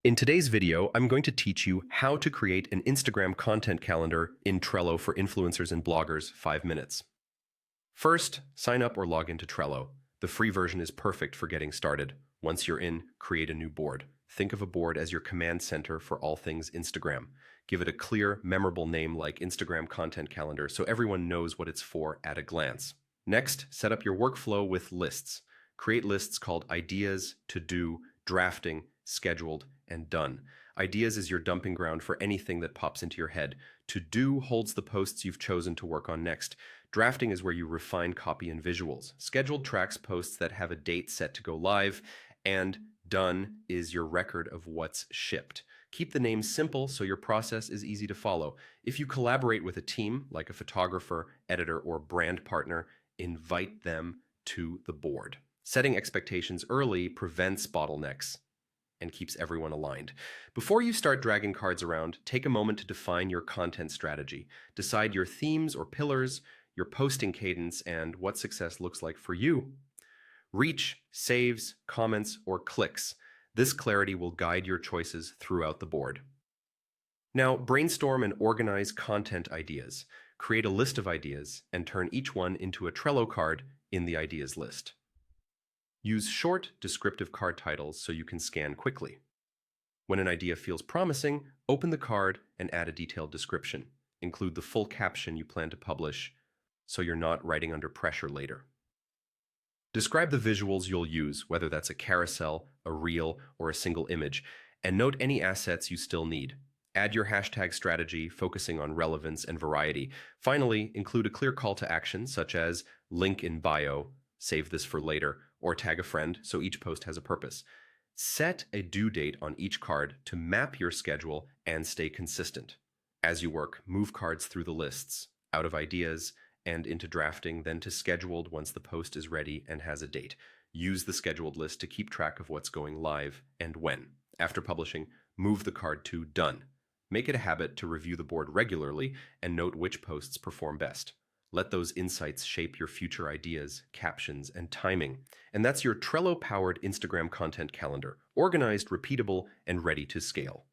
In today's video, I'm going to teach you how to create an Instagram content calendar in Trello for influencers and bloggers, 5 minutes. First, sign up or log into Trello. The free version is perfect for getting started. Once you're in, create a new board. Think of a board as your command center for all things Instagram. Give it a clear, memorable name like Instagram Content Calendar so everyone knows what it's for at a glance. Next, set up your workflow with lists. Create lists called Ideas, To Do, Drafting, Scheduled, and Done. Ideas is your dumping ground for anything that pops into your head. To Do holds the posts you've chosen to work on next. Drafting is where you refine copy and visuals. Scheduled tracks posts that have a date set to go live, and Done is your record of what's shipped. Keep the names simple so your process is easy to follow. If you collaborate with a team, like a photographer, editor, or brand partner, invite them to the board. Setting expectations early prevents bottlenecks and keeps everyone aligned. Before you start dragging cards around, take a moment to define your content strategy. Decide your themes or pillars, your posting cadence, and what success looks like for you. Reach, saves, comments, or clicks. This clarity will guide your choices throughout the board. Now, brainstorm and organize content ideas. Create a list of ideas and turn each one into a Trello card in the ideas list. Use short, descriptive card titles so you can scan quickly. When an idea feels promising, open the card and add a detailed description. Include the full caption you plan to publish so you're not writing under pressure later. Describe the visuals you'll use, whether that's a carousel, a reel, or a single image, and note any assets you still need. Add your hashtag strategy, focusing on relevance and variety. Finally, include a clear call to action, such as link in bio, save this for later, or tag a friend so each post has a purpose. Set a due date on each card to map your schedule and stay consistent. As you work, move cards through the lists, out of ideas, and into drafting, then to scheduled once the post is ready and has a date. Use the scheduled list to keep track of what's going live and when. After publishing, move the card to done. Make it a habit to review the board regularly and note which posts perform best. Let those insights shape your future ideas, captions, and timing. And that's your Trello-powered Instagram content calendar, organized, repeatable, and ready to scale.